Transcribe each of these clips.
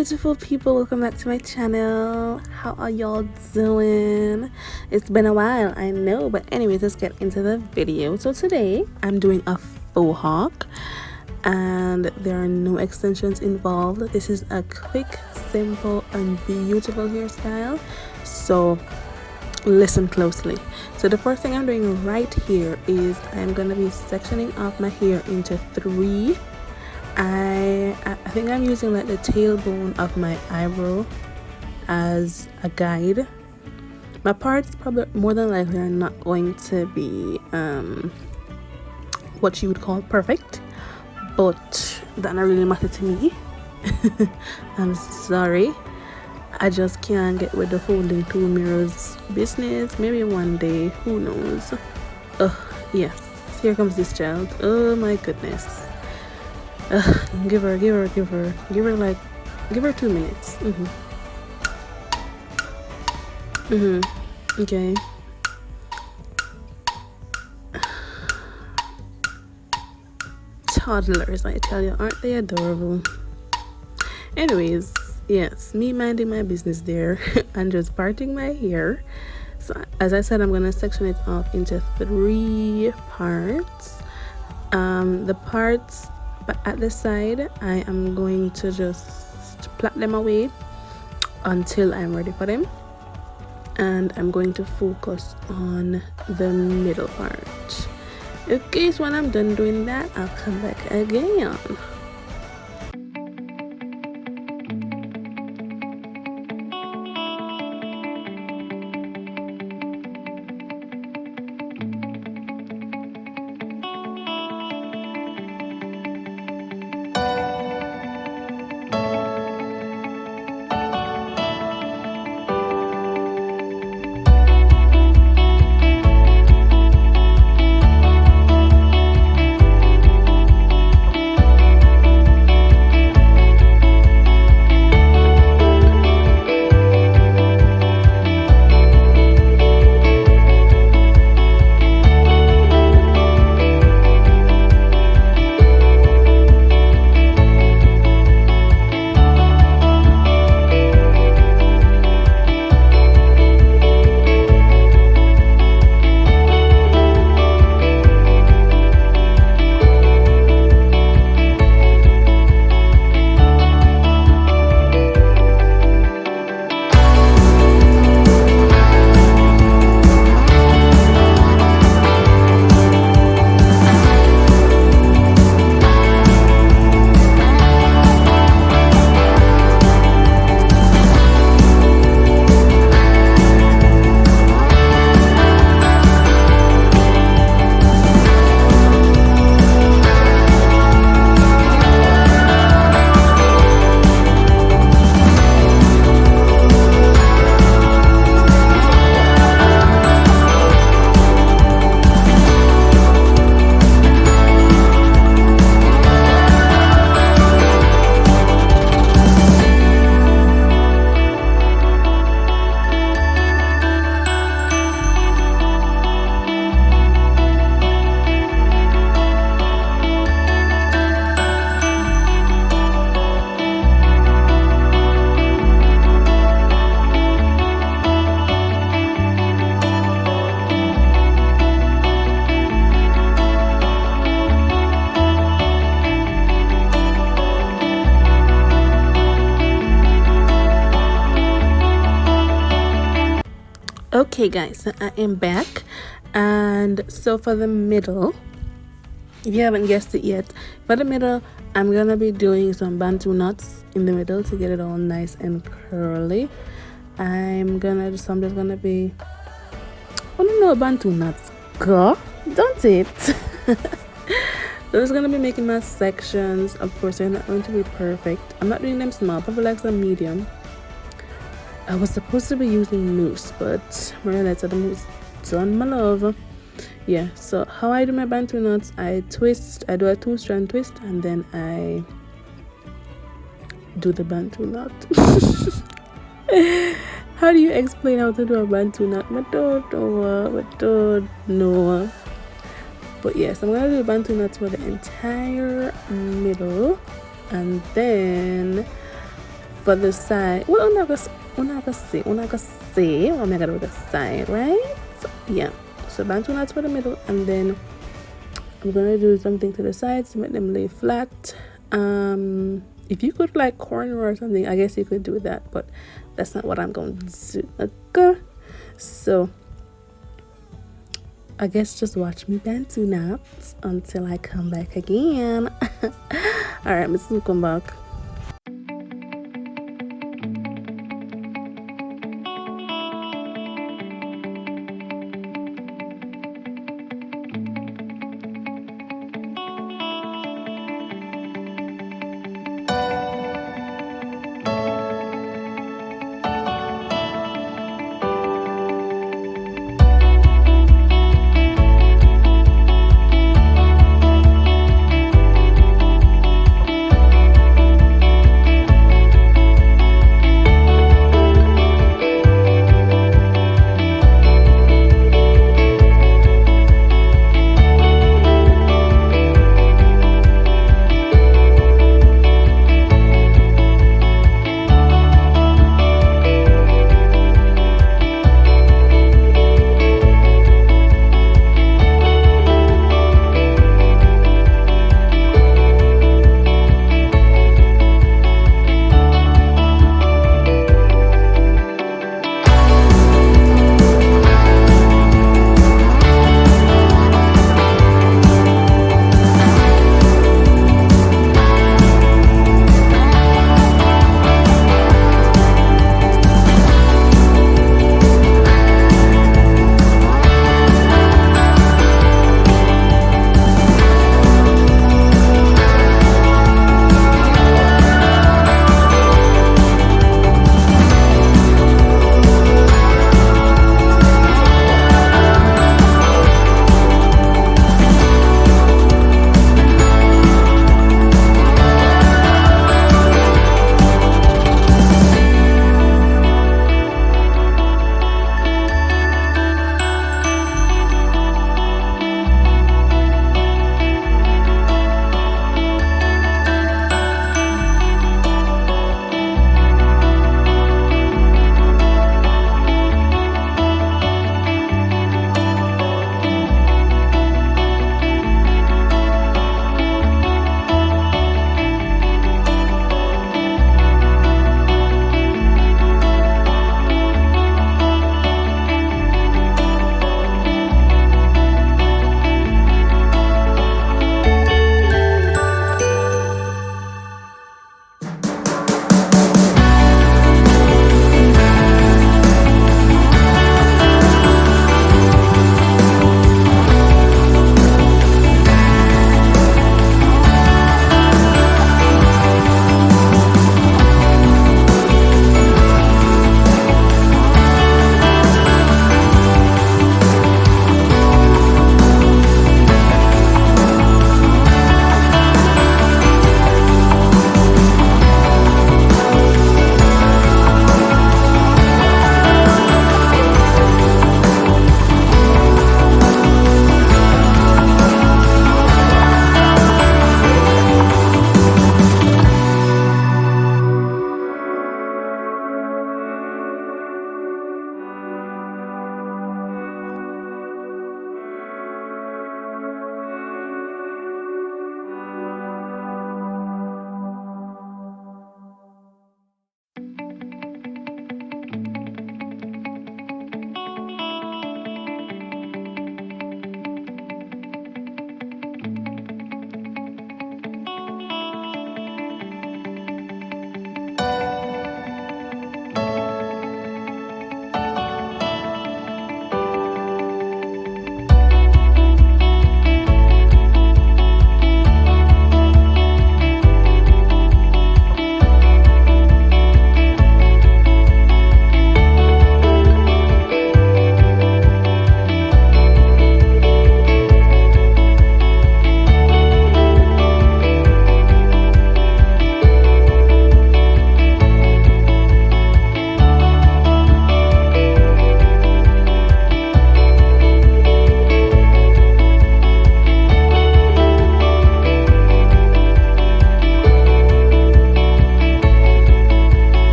beautiful people, welcome back to my channel. How are y'all doing? It's been a while, I know, but anyways, let's get into the video. So today I'm doing a faux hawk and there are no extensions involved. This is a quick, simple and beautiful hairstyle, so listen closely. So the first thing I'm doing right here is I'm gonna be sectioning off my hair into three. I think I'm using like the tailbone of my eyebrow as a guide. My parts probably more than likely are not going to be what you would call perfect, but that not really matter to me. I'm sorry, I just can't get with the holding two mirrors business. Maybe one day, who knows. Yes, here comes this child. Oh my goodness. Give her 2 minutes. Okay. Toddlers, I tell you, aren't they adorable? Anyways, yes, me minding my business there and just parting my hair. So as I said, I'm gonna section it off into three parts. The parts at the side, I am going to just plait them away until I'm ready for them, and I'm going to focus on the middle part. Okay, so when I'm done doing that, I'll come back again. Okay guys, so I am back, and so for the middle, if you haven't guessed it yet, for the middle I'm gonna be doing some bantu knots in the middle to get it all nice and curly. I'm just gonna be, I don't know, bantu knots, girl, don't it? So I'm just gonna be making my sections. Of course they're not going to be perfect. I'm not doing them small, probably like some medium. I was supposed to be using mousse, but I realized that the mousse done, my love. Yeah, so how I do my bantu knots, I do a 2-strand twist and then I do the bantu knot. How do you explain how to do a bantu knot? I don't know. But yes, I'm gonna do the bantu knots for the entire middle, and then for the side. Well, I'm not gonna say what am I gonna do with the side, right? Yeah, so bantu knots for the middle, and then I'm gonna do something to the sides to make them lay flat. If you could like cornrow or something, I guess you could do that, but that's not what I'm going to do. Okay, so I guess just watch me bantu knots until I come back again. All right, let's come back.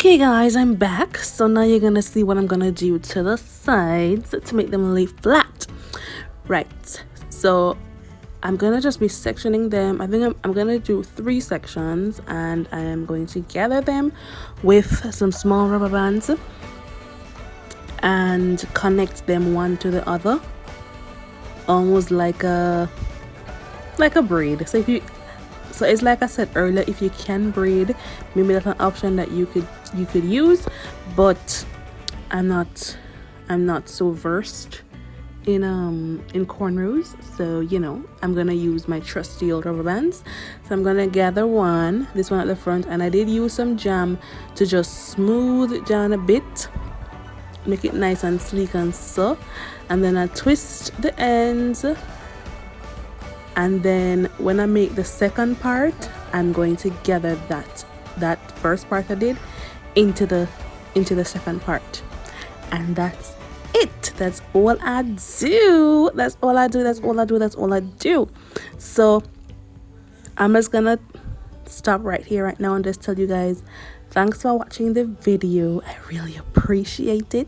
Okay guys, I'm back. So now you're gonna see what I'm gonna do to the sides to make them lay flat. Right, so I'm gonna just be sectioning them. I think I'm gonna do 3 sections, and I am going to gather them with some small rubber bands and connect them one to the other, almost like a braid. So it's like I said earlier, if you can braid, maybe that's an option that you could use, but I'm not so versed in cornrows, so you know, I'm gonna use my trusty old rubber bands. So I'm gonna gather this one at the front, and I did use some jam to just smooth it down a bit, make it nice and sleek and so, and then I twist the ends. And then when I make the second part, I'm going to gather that first part I did into the second part, and that's it. That's all I do. That's all I do. That's all I do. That's all I do. So I'm just gonna stop right here right now and just tell you guys, thanks for watching the video. I really appreciate it.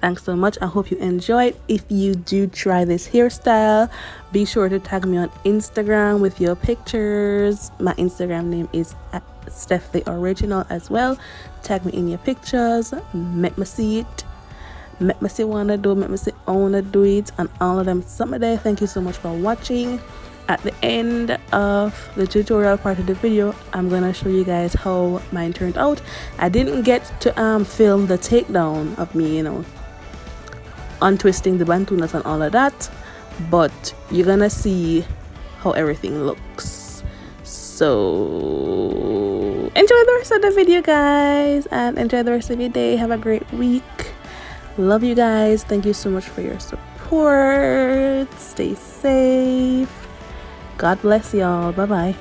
Thanks so much. I hope you enjoyed. If you do try this hairstyle, be sure to tag me on Instagram with your pictures. My Instagram name is @StephTheOriginal as well. Tag me in your pictures. Make me see it. Make me see wanna do. Make me see I wanna do it, and all of them. Someday. Thank you so much for watching. At the end of the tutorial part of the video, I'm gonna show you guys how mine turned out. I didn't get to film the takedown of me, you know, untwisting the bantu knots and all of that, but you're gonna see how everything looks. So enjoy the rest of the video, guys, and enjoy the rest of your day. Have a great week. Love you guys. Thank you so much for your support. Stay safe. God bless y'all. Bye bye.